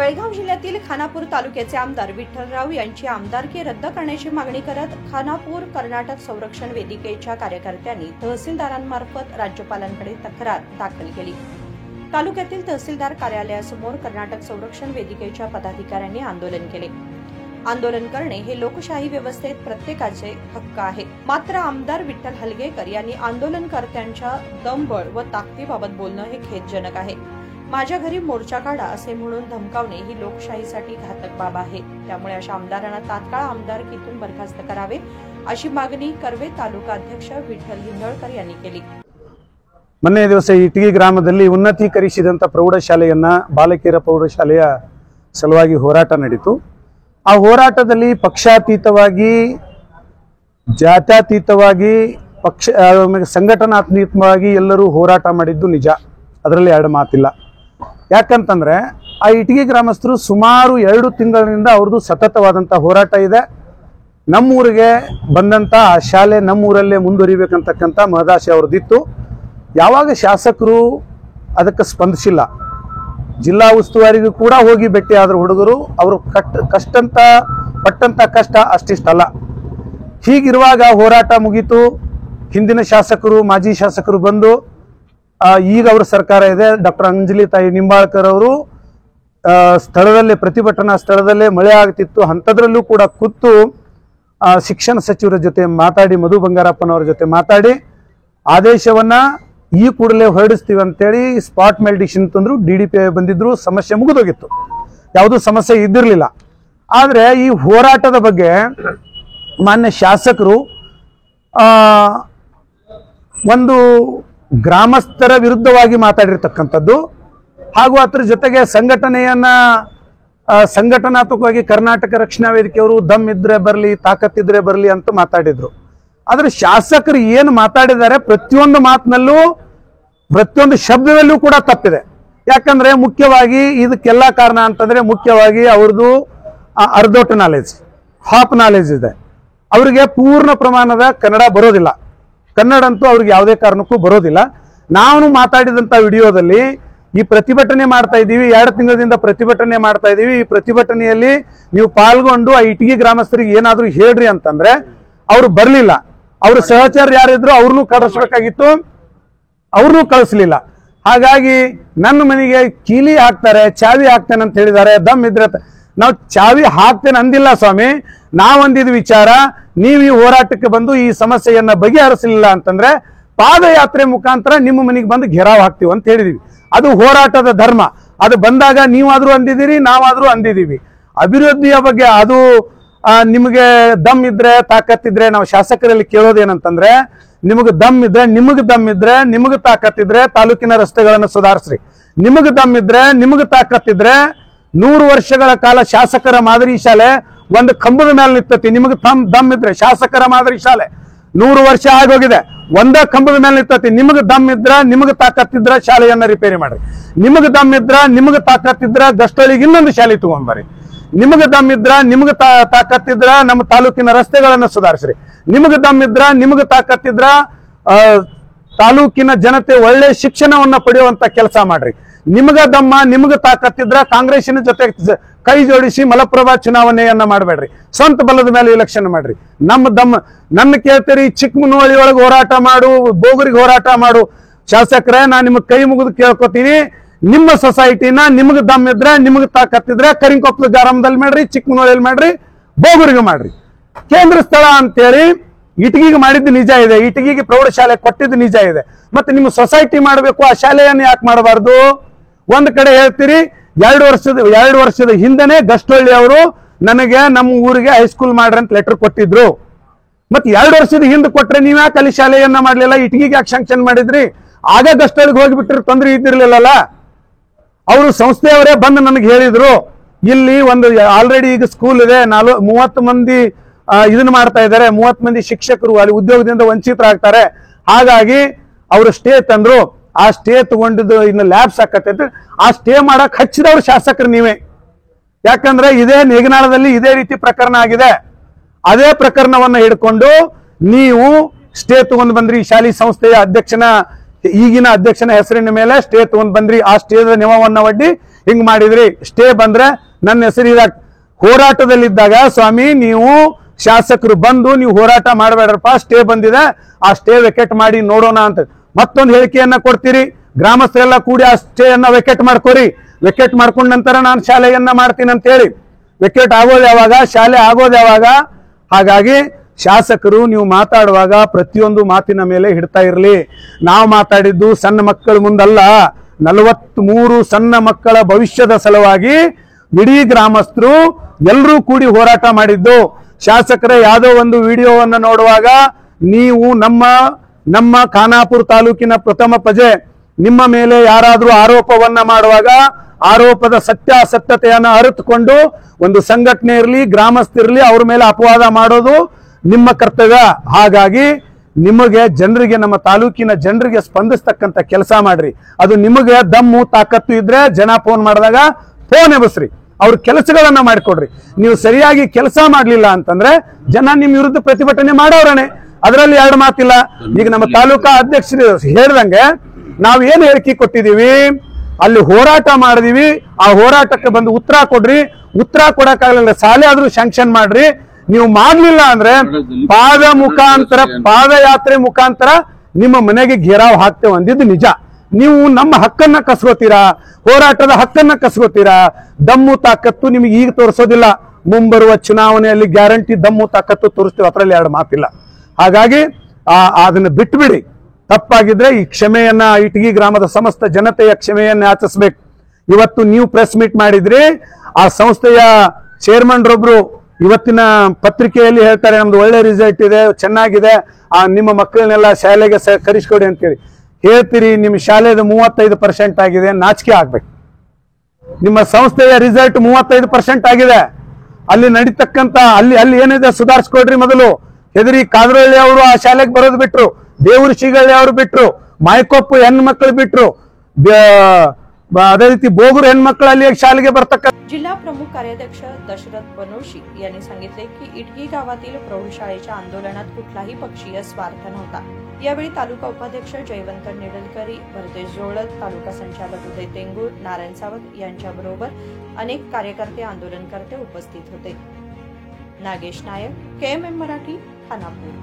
बेळगाव जिल्ह्यातील खानापूर तालुक्याचे आमदार विठ्ठलराव यांची आमदारकी रद्द करण्याची मागणी करत खानापूर कर्नाटक संरक्षण वेदिकेच्या कार्यकर्त्यांनी तहसीलदारांमार्फत राज्यपालांकडे तक्रार दाखल केली। तालुक्यातील तहसीलदार कार्यालयासमोर कर्नाटक संरक्षण वेदिकेच्या पदाधिकाऱ्यांनी आंदोलन केले। आंदोलन करणे हे लोकशाही व्यवस्थेत प्रत्येकाचे हक्क आहे। मात्र आमदार विठ्ठल हलगेकर यांनी आंदोलनकर्त्यांच्या दमबळ व ताकदीबाबत बोलणं हे खेदजनक आहे। माझ्या घरी मोर्चा काढा असे म्हणून धमकावणे ही लोकशाहीसाठी घातक बाब आहे। त्यामुळे अशा आमदारांना तात्काळ आमदारकीतून बरखास्त करावे अशी मागणी कर्वे तालुका अध्यक्ष विठ्ठल हिंदळकर यांनी केली। ಮೊನ್ನೆ ದಿವಸ ಇಟಗಿ ಗ್ರಾಮದಲ್ಲಿ ಉನ್ನತೀಕರಿಸಿದಂತ ಪ್ರೌಢಶಾಲೆಯನ್ನ ಬಾಲಕಿಯರ ಪ್ರೌಢಶಾಲೆಯ ಸಲುವಾಗಿ ಹೋರಾಟ ನಡೆಯಿತು। ಆ ಹೋರಾಟದಲ್ಲಿ ಪಕ್ಷಾತೀತವಾಗಿ ಜಾತ್ಯತೀತವಾಗಿ ಸಂಘಟನಾತ್ಮಕವಾಗಿ ಎಲ್ಲರೂ ಹೋರಾಟ ಮಾಡಿದ್ದು ನಿಜ, ಅದರಲ್ಲಿ ಎರಡು ಮಾತಿಲ್ಲ। ಯಾಕಂತಂದ್ರೆ ಆ ಇಟಗಿ ಗ್ರಾಮಸ್ಥರು ಸುಮಾರು 2 ತಿಂಗಳಿನಿಂದ ಅವರದು ಸತತವಾದಂತ ಹೋರಾಟ ಇದೆ। ನಮ್ಮೂರಿಗೆ ಬಂದಂತ ಆ ಶಾಲೆ ನಮ್ಮೂರಲ್ಲೇ ಮುಂದುವರಿಬೇಕಂತಕ್ಕಂತ ಮಹದಾಶೆ ಅವರದಿತ್ತು। ಯಾವಾಗ ಶಾಸಕರು ಅದಕ್ಕೆ ಸ್ಪಂದಿಸಿಲ್ಲ, ಜಿಲ್ಲಾ ಉಸ್ತುವಾರಿಗೂ ಕೂಡ ಹೋಗಿ ಭೇಟಿ ಆದ್ರು ಹುಡುಗರು ಅವರು ಪಟ್ಟಂತ ಕಷ್ಟ ಅಷ್ಟಿಷ್ಟಲ್ಲ। ಹೀಗಿರುವಾಗ ಹೋರಾಟ ಮುಗಿತು। ಹಿಂದಿನ ಶಾಸಕರು ಮಾಜಿ ಶಾಸಕರು ಬಂದು ಈಗ ಅವರ ಸರ್ಕಾರ ಇದೆ, ಡಾಕ್ಟರ್ ಅಂಜಲಿ ತಾಯಿ ನಿಂಬಾಳ್ಕರ್ ಅವರು ಸ್ಥಳದಲ್ಲೇ ಪ್ರತಿಭಟನಾ ಸ್ಥಳದಲ್ಲೇ ಮಳೆ ಆಗ್ತಿತ್ತು, ಅಂಥದ್ರಲ್ಲೂ ಕೂಡ ಕೂತು ಶಿಕ್ಷಣ ಸಚಿವರ ಜೊತೆ ಮಾತಾಡಿ ಮಧು ಬಂಗಾರಪ್ಪನವರ ಜೊತೆ ಮಾತಾಡಿ ಆದೇಶವನ್ನ ಈ ಕೂಡಲೇ ಹೊರಡಿಸ್ತೀವಿ ಅಂತೇಳಿ ಸ್ಪಾಟ್ ಮೇಲೆ ಡಿಸಿಷನ್ ತಂದ್ರು। DDPI ಬಂದಿದ್ರು, ಸಮಸ್ಯೆ ಮುಗಿದೋಗಿತ್ತು, ಯಾವುದೂ ಸಮಸ್ಯೆ ಇದ್ದಿರಲಿಲ್ಲ। ಆದರೆ ಈ ಹೋರಾಟದ ಬಗ್ಗೆ ಮಾನ್ಯ ಶಾಸಕರು ಒಂದು ಗ್ರಾಮಸ್ಥರ ವಿರುದ್ಧವಾಗಿ ಮಾತಾಡಿರ್ತಕ್ಕಂಥದ್ದು ಹಾಗೂ ಅದರ ಜೊತೆಗೆ ಸಂಘಟನಾತ್ಮಕವಾಗಿ ಕರ್ನಾಟಕ ರಕ್ಷಣಾ ವೇದಿಕೆಯವರು ದಮ್ ಇದ್ರೆ ಬರಲಿ, ತಾಕತ್ತಿದ್ರೆ ಬರಲಿ ಅಂತ ಮಾತಾಡಿದ್ರು। ಆದ್ರೆ ಶಾಸಕರು ಏನು ಮಾತಾಡಿದ್ದಾರೆ ಪ್ರತಿಯೊಂದು ಮಾತಿನಲ್ಲೂ ಪ್ರತಿಯೊಂದು ಶಬ್ದದಲ್ಲೂ ಕೂಡ ತಪ್ಪಿದೆ। ಯಾಕಂದ್ರೆ ಮುಖ್ಯವಾಗಿ ಇದಕ್ಕೆಲ್ಲ ಕಾರಣ ಅಂತಂದ್ರೆ ಮುಖ್ಯವಾಗಿ ಅವ್ರದ್ದು ಅರ್ಧೋಟ್ ನಾಲೆಜ್, ಹಾಫ್ ನಾಲೆಜ್ ಇದೆ। ಅವರಿಗೆ ಪೂರ್ಣ ಪ್ರಮಾಣದ ಕನ್ನಡ ಬರೋದಿಲ್ಲ, ಕನ್ನಡ ಅಂತೂ ಅವ್ರಿಗೆ ಯಾವುದೇ ಕಾರಣಕ್ಕೂ ಬರೋದಿಲ್ಲ। ನಾವು ಮಾತಾಡಿದಂತ ವಿಡಿಯೋದಲ್ಲಿ ಈ ಪ್ರತಿಭಟನೆ ಮಾಡ್ತಾ ಇದ್ದೀವಿ, 2 ತಿಂಗಳಿಂದ ಪ್ರತಿಭಟನೆ ಮಾಡ್ತಾ ಇದ್ದೀವಿ, ಈ ಪ್ರತಿಭಟನೆಯಲ್ಲಿ ನೀವು ಪಾಲ್ಗೊಂಡು ಆ ಇಟಗಿ ಗ್ರಾಮಸ್ಥರಿಗೆ ಏನಾದ್ರೂ ಹೇಳ್ರಿ ಅಂತಂದ್ರೆ ಅವ್ರು ಬರ್ಲಿಲ್ಲ। ಅವ್ರ ಸಹಚರ ಯಾರಿದ್ರು ಅವ್ರನ್ನೂ ಕಳಿಸ್ಬೇಕಾಗಿತ್ತು, ಅವ್ರನ್ನೂ ಕಳಿಸ್ಲಿಲ್ಲ। ಹಾಗಾಗಿ ನನ್ನ ಮನೆಗೆ ಕೀಲಿ ಹಾಕ್ತಾರೆ, ಚಾವಿ ಹಾಕ್ತೇನೆ ಅಂತ ಹೇಳಿದ್ದಾರೆ। ದಮ್ ಇದ್ರೆ ನಾವು ಚಾವಿ ಹಾಕ್ತೇನೆ ಅಂದಿಲ್ಲ ಸ್ವಾಮಿ, ನಾವಂದಿದ ವಿಚಾರ ನೀವು ಈ ಹೋರಾಟಕ್ಕೆ ಬಂದು ಈ ಸಮಸ್ಯೆಯನ್ನ ಬಗೆಹರಿಸಲಿಲ್ಲ ಅಂತಂದ್ರೆ ಪಾದಯಾತ್ರೆ ಮುಖಾಂತರ ನಿಮ್ಮ ಮನೆಗೆ ಬಂದು ಘೆರಾವ್ ಹಾಕ್ತೀವಿ ಅಂತ ಹೇಳಿದೀವಿ। ಅದು ಹೋರಾಟದ ಧರ್ಮ, ಅದು ಬಂದಾಗ ನೀವಾದ್ರೂ ಅಂದಿದ್ದೀರಿ, ನಾವಾದ್ರೂ ಅಂದಿದ್ದೀವಿ। ಅಭಿವೃದ್ಧಿಯ ಬಗ್ಗೆ ಅದು ನಿಮಗೆ ದಮ್ ಇದ್ರೆ ತಾಕತ್ತಿದ್ರೆ ನಾವು ಶಾಸಕರಲ್ಲಿ ಕೇಳೋದೇನಂತಂದ್ರೆ ನಿಮಗೆ ದಮ್ ಇದ್ರೆ ನಿಮಗೆ ತಾಕತ್ತಿದ್ರೆ ತಾಲೂಕಿನ ರಸ್ತೆಗಳನ್ನು ಸುಧಾರಿಸ್ರಿ, ನಿಮಗೆ ದಮ್ ಇದ್ರೆ ನಿಮಗೆ ತಾಕತ್ತಿದ್ರೆ 100 ವರ್ಷಗಳ ಕಾಲ ಶಾಸಕರ ಮಾದರಿ ಶಾಲೆ ಒಂದು ಕಂಬದ ಮೇಲೆ ನಿಂತತಿ। ನಿಮಗೆ ದಮ್ ಇದ್ರೆ ಶಾಸಕರ ಮಾದರಿ ಶಾಲೆ 100 ವರ್ಷ ಆಗೋಗಿದೆ, ಒಂದೇ ಕಂಬದ ಮೇಲೆ ನಿಂತತಿ। ನಿಮಗೆ ದಮ್ ಇದ್ರ ನಿಮಗೆ ತಾಕತ್ತಿದ್ರ ಶಾಲೆಯನ್ನ ರಿಪೇರಿ ಮಾಡ್ರಿ, ನಿಮಗೆ ದಮ್ ಇದ್ರ ನಿಮಗೆ ತಾಕತ್ತಿದ್ರ ಗಷ್ಟಳಿಗೆ ಇನ್ನೊಂದು ಶಾಲೆ ತಗೊಂಡ್ಬರ್ರಿ, ನಿಮಗೆ ದಮ್ ಇದ್ರ ನಿಮಗೆ ತಾಕತ್ತಿದ್ರ ನಮ್ಮ ತಾಲೂಕಿನ ರಸ್ತೆಗಳನ್ನು ಸುಧಾರಿಸ್ರಿ, ನಿಮಗೆ ದಮ್ ಇದ್ರ ನಿಮಗೆ ತಾಕತ್ತಿದ್ರ ತಾಲೂಕಿನ ಜನತೆ ಒಳ್ಳೆ ಶಿಕ್ಷಣವನ್ನ ಪಡೆಯುವಂತ ಕೆಲಸ ಮಾಡ್ರಿ, ನಿಮಗೆ ದಮ್ಮ ನಿಮಗೆ ತಾಕತ್ತಿದ್ರ ಕಾಂಗ್ರೆಸ್ಸಿನ ಜೊತೆ ಕೈ ಜೋಡಿಸಿ ಮಲಪ್ರಭಾ ಚುನಾವಣೆಯನ್ನ ಮಾಡಬೇಡ್ರಿ, ಸ್ವಂತ ಬಲದ ಮೇಲೆ ಎಲೆಕ್ಷನ್ ಮಾಡ್ರಿ। ನಮ್ಮ ದಮ್ಮ ನನ್ನ ಕೇಳ್ತೀರಿ, ಚಿಕ್ಕಮನಹಳ್ಳಿ ಒಳಗೆ ಹೋರಾಟ ಮಾಡು, ಬೋಗರಿಗೆ ಹೋರಾಟ ಮಾಡು, ಶಾಸಕರೇ ನಾನು ನಿಮಗೆ ಕೈ ಮುಗಿದು ಕೇಳ್ಕೊತೀನಿ, ನಿಮ್ಮ ಸೊಸೈಟಿನ ನಿಮಗೆ ದಮ್ ಇದ್ರೆ ನಿಮಗೆ ತಾಕತ್ತಿದ್ರೆ ಕರಿಂಕೊಪ್ಪದ ಗ್ರಾಮದಲ್ಲಿ ಮಾಡ್ರಿ, ಚಿಕ್ಕಮನಹಳ್ಳಿಯಲ್ಲಿ ಮಾಡ್ರಿ, ಬೋಗರಿಗೆ ಮಾಡ್ರಿ। ಕೇಂದ್ರ ಸ್ಥಳ ಅಂತೇಳಿ ಇಟಗಿಗೆ ಮಾಡಿದ್ದು ನಿಜ ಇದೆ, ಇಟಗಿಗೆ ಪ್ರೌಢಶಾಲೆ ಕೊಟ್ಟಿದ್ದು ನಿಜ ಇದೆ, ಮತ್ತೆ ನಿಮ್ಮ ಸೊಸೈಟಿ ಮಾಡಬೇಕು, ಆ ಶಾಲೆಯನ್ನು ಯಾಕೆ ಮಾಡಬಾರ್ದು? ಒಂದ್ ಕಡೆ ಹೇಳ್ತೀರಿ 2 ವರ್ಷದ ಹಿಂದೆನೆ ಗಷ್ಟಹಳ್ಳಿ ಅವರು ನನಗೆ ನಮ್ಮ ಊರಿಗೆ ಹೈಸ್ಕೂಲ್ ಮಾಡ್ರಿ ಅಂತ ಲೆಟರ್ ಕೊಟ್ಟಿದ್ರು। ಮತ್ತೆ 2 ವರ್ಷದ ಹಿಂದೆ ಕೊಟ್ರೆ ನೀವ್ ಯಾಕೆ ಅಲ್ಲಿ ಶಾಲೆಯನ್ನ ಮಾಡ್ಲಿಲ್ಲ, ಇಟಗಿಗೆ ಯಾಕೆ ಶಾಂಕ್ಷನ್ ಮಾಡಿದ್ರಿ? ಆಗ ಗಷ್ಟಹಳ್ಳಿಗೆ ಹೋಗಿಬಿಟ್ರೆ ತೊಂದರೆ ಇದ್ದಿರ್ಲಿಲ್ಲಲ್ಲ। ಅವರು ಸಂಸ್ಥೆಯವರೇ ಬಂದು ನನಗೆ ಹೇಳಿದ್ರು, ಇಲ್ಲಿ ಒಂದು ಆಲ್ರೆಡಿ ಈಗ ಸ್ಕೂಲ್ ಇದೆ, 30 ಮಂದಿ ಇದನ್ನ ಮಾಡ್ತಾ ಇದ್ದಾರೆ, 30 ಮಂದಿ ಶಿಕ್ಷಕರು ಅಲ್ಲಿ ಉದ್ಯೋಗದಿಂದ ವಂಚಿತರಾಗ್ತಾರೆ, ಹಾಗಾಗಿ ಅವರು ಸ್ಟೇ ತಂದ್ರು, ಆ ಸ್ಟೇ ತಗೊಂಡಿದ್ದು ಇನ್ನು ಲ್ಯಾಬ್ಸ್ ಆಕತ್ತೆ, ಆ ಸ್ಟೇ ಮಾಡಕ್ ಹಚ್ಚಿದವ್ರು ಶಾಸಕರು ನೀವೇ। ಯಾಕಂದ್ರೆ ಇದೇ ನೇಗನಾಳದಲ್ಲಿ ಇದೇ ರೀತಿ ಪ್ರಕರಣ ಆಗಿದೆ, ಅದೇ ಪ್ರಕರಣವನ್ನ ಹಿಡ್ಕೊಂಡು ನೀವು ಸ್ಟೇ ತಗೊಂಡ್ ಬಂದ್ರಿ, ಶಾಲೆ ಸಂಸ್ಥೆಯ ಈಗಿನ ಅಧ್ಯಕ್ಷನ ಹೆಸರಿನ ಮೇಲೆ ಸ್ಟೇ ತಗೊಂಡ್ ಬಂದ್ರಿ, ಆ ಸ್ಟೇದ ನಿಯಮವನ್ನ ಒಡ್ಡಿ ಹಿಂಗ್ ಮಾಡಿದ್ರಿ, ಸ್ಟೇ ಬಂದ್ರೆ ನನ್ನ ಹೆಸರಿದಾಗ ಹೋರಾಟದಲ್ಲಿದ್ದಾಗ ಸ್ವಾಮಿ ನೀವು ಶಾಸಕರು ಬಂದು ನೀವು ಹೋರಾಟ ಮಾಡಬೇಡ್ರಪ್ಪ, ಸ್ಟೇ ಬಂದಿದೆ, ಆ ಸ್ಟೇ ವೆಕೆಟ್ ಮಾಡಿ ನೋಡೋಣ ಅಂತ ಮತ್ತೊಂದು ಹೇಳಿಕೆಯನ್ನ ಕೊಡ್ತೀರಿ. ಗ್ರಾಮಸ್ಥರೆಲ್ಲ ಕೂಡಿ ಆ ಸ್ಟೇಯನ್ನ ವೆಕೆಟ್ ಮಾಡ್ಕೋರಿ, ವೆಕೆಟ್ ಮಾಡ್ಕೊಂಡ ನಂತರ ನಾನು ಶಾಲೆಯನ್ನ ಮಾಡ್ತೀನಿ ಅಂತ ಹೇಳಿ. ವೆಕೆಟ್ ಆಗೋದು ಯಾವಾಗ, ಶಾಲೆ ಆಗೋದು ಯಾವಾಗ? ಹಾಗಾಗಿ ಶಾಸಕರು ನೀವು ಮಾತಾಡುವಾಗ ಪ್ರತಿಯೊಂದು ಮಾತಿನ ಮೇಲೆ ಹಿಡ್ತಾ ಇರಲಿ. ನಾವು ಮಾತಾಡಿದ್ದು ಸಣ್ಣ ಮಕ್ಕಳ ಮುಂದಲ್ಲ, 43 ಸಣ್ಣ ಮಕ್ಕಳ ಭವಿಷ್ಯದ ಸಲುವಾಗಿ ಇಡೀ ಗ್ರಾಮಸ್ಥರು ಎಲ್ಲರೂ ಕೂಡಿ ಹೋರಾಟ ಮಾಡಿದ್ದು. ಶಾಸಕರೇ ಯಾವುದೋ ಒಂದು ವಿಡಿಯೋವನ್ನು ನೋಡುವಾಗ ನೀವು ನಮ್ಮ ಖಾನಾಪುರ ತಾಲೂಕಿನ ಪ್ರಥಮ ಪ್ರಜೆ, ನಿಮ್ಮ ಮೇಲೆ ಯಾರಾದ್ರೂ ಆರೋಪವನ್ನ ಮಾಡುವಾಗ ಆರೋಪದ ಸತ್ಯಾಸತ್ಯತೆಯನ್ನು ಅರಿತುಕೊಂಡು ಒಂದು ಸಂಘಟನೆ ಇರಲಿ, ಗ್ರಾಮಸ್ಥರಿರಲಿ, ಅವ್ರ ಮೇಲೆ ಅಪವಾದ ಮಾಡೋದು ನಿಮ್ಮ ಕರ್ತವ್ಯ. ಹಾಗಾಗಿ ನಿಮಗೆ ಜನರಿಗೆ, ನಮ್ಮ ತಾಲೂಕಿನ ಜನರಿಗೆ ಸ್ಪಂದಿಸ್ತಕ್ಕಂಥ ಕೆಲಸ ಮಾಡ್ರಿ. ಅದು ನಿಮಗೆ ದಮ್ಮು ತಾಕತ್ತು ಇದ್ರೆ ಜನ ಫೋನ್ ಮಾಡಿದಾಗ ಫೋನ್ ಎಬಸ್ರಿ, ಅವ್ರ ಕೆಲಸಗಳನ್ನ ಮಾಡಿಕೊಡ್ರಿ. ನೀವು ಸರಿಯಾಗಿ ಕೆಲಸ ಮಾಡ್ಲಿಲ್ಲ ಅಂತಂದ್ರೆ ಜನ ನಿಮ್ ವಿರುದ್ಧ ಪ್ರತಿಭಟನೆ ಮಾಡೋರನೆ, ಅದರಲ್ಲಿ ಎರಡು ಮಾತಿಲ್ಲ. ಈಗ ನಮ್ಮ ತಾಲೂಕಾ ಅಧ್ಯಕ್ಷರು ಹೇಳ್ದಂಗೆ ನಾವ್ ಏನ್ ಹೇಳಿಕೆ ಕೊಟ್ಟಿದೀವಿ, ಅಲ್ಲಿ ಹೋರಾಟ ಮಾಡಿದೀವಿ, ಆ ಹೋರಾಟಕ್ಕೆ ಬಂದು ಉತ್ತರ ಕೊಡ್ರಿ. ಉತ್ತರ ಕೊಡಕ್ಕಾಗಲ್ಲ, ಸಾಲೆ ಆದ್ರೂ ಶಾಂಕ್ಷನ್ ಮಾಡ್ರಿ. ನೀವು ಮಾಡ್ಲಿಲ್ಲ ಅಂದ್ರೆ ಪಾದಯಾತ್ರೆ ಮುಖಾಂತರ ನಿಮ್ಮ ಮನೆಗೆ ಘೇರಾವ್ ಹಾಕ್ತೇವೆ ಅಂದಿದ್ದು ನಿಜ. ನೀವು ನಮ್ಮ ಹಕ್ಕನ್ನ ಕಸ್ಕೋತೀರಾ, ಹೋರಾಟದ ಹಕ್ಕನ್ನ ಕಸ್ಕೋತೀರಾ. ದಮ್ಮು ತಾಕತ್ತು ನಿಮಗೆ ಈಗ ತೋರಿಸೋದಿಲ್ಲ, ಮುಂಬರುವ ಚುನಾವಣೆಯಲ್ಲಿ ಗ್ಯಾರಂಟಿ ದಮ್ಮು ತಾಕತ್ತು ತೋರಿಸ್ತೀವಿ, ಅದರಲ್ಲಿ ಎರಡು ಮಾತಿಲ್ಲ. ಹಾಗಾಗಿ ಅದನ್ನ ಬಿಟ್ಬಿಡಿ. ತಪ್ಪಾಗಿದ್ರೆ ಈ ಕ್ಷಮೆಯನ್ನ ಇಟಗಿ ಗ್ರಾಮದ ಸಮಸ್ತ ಜನತೆಯ ಕ್ಷಮೆಯನ್ನ ಯಾಚಿಸ್ಬೇಕು. ಇವತ್ತು ನೀವು ಪ್ರೆಸ್ ಮೀಟ್ ಮಾಡಿದ್ರಿ, ಆ ಸಂಸ್ಥೆಯ ಚೇರ್ಮನ್ ರೊಬ್ರು ಇವತ್ತಿನ ಪತ್ರಿಕೆಯಲ್ಲಿ ಹೇಳ್ತಾರೆ ನಮ್ದು ಒಳ್ಳೆ ರಿಸಲ್ಟ್ ಇದೆ, ಚೆನ್ನಾಗಿದೆ, ನಿಮ್ಮ ಮಕ್ಕಳನ್ನೆಲ್ಲ ಶಾಲೆಗೆ ಕರೆಸ್ಕೊಡಿ ಅಂತೇಳಿ ಹೇಳ್ತೀರಿ. ನಿಮ್ಮ ಶಾಲೆದು 35% ಆಗಿದೆ, ನಾಚಿಕೆ ಆಗ್ಬೇಕು. ನಿಮ್ಮ ಸಂಸ್ಥೆಯ ರಿಸಲ್ಟ್ 35% ಆಗಿದೆ. ಅಲ್ಲಿ ನಡೀತಕ್ಕಂತ ಅಲ್ಲಿ ಏನಿದೆ ಸುಧಾರಿಸ್ಕೊಡ್ರಿ. ಮೊದಲು ಹೆದರಿ ಕಾದ್ರಳ್ಳಿ ಅವರು ಆ ಶಾಲೆಗೆ ಬರೋದು ಬಿಟ್ರು, ದೇವ್ರ ಶಿಗಳ್ಳಿ ಅವರು ಬಿಟ್ರು, ಮಾಯ್ಕೊಪ್ಪು ಹೆಣ್ಮಕ್ಳು ಬಿಟ್ರು, ಅದೇ ರೀತಿ ಬೋಗೂರು ಹೆಣ್ಮಕ್ಳು ಅಲ್ಲಿ शाळेಗೆ बरतಕ್ಕ. जिल्हा प्रमुख कार्याध्यक्ष दशरथ बनोशी यांनी सांगितले की इटगी गावातील प्रौढशाळेच्या आंदोलनात कुठलाही पक्षीय स्वार्थ नव्हता. यावेळी तालुका उपाध्यक्ष जयवंत निडलकरी, भरतेश जोळत, तालुका संचालक उदय तेंगूर, नारायण सावत यांच्याबरोबर अनेक कार्यकर्ते आंदोलनकर्ते उपस्थित होते. नागेश नायक, KMM मराठी, खानापूर.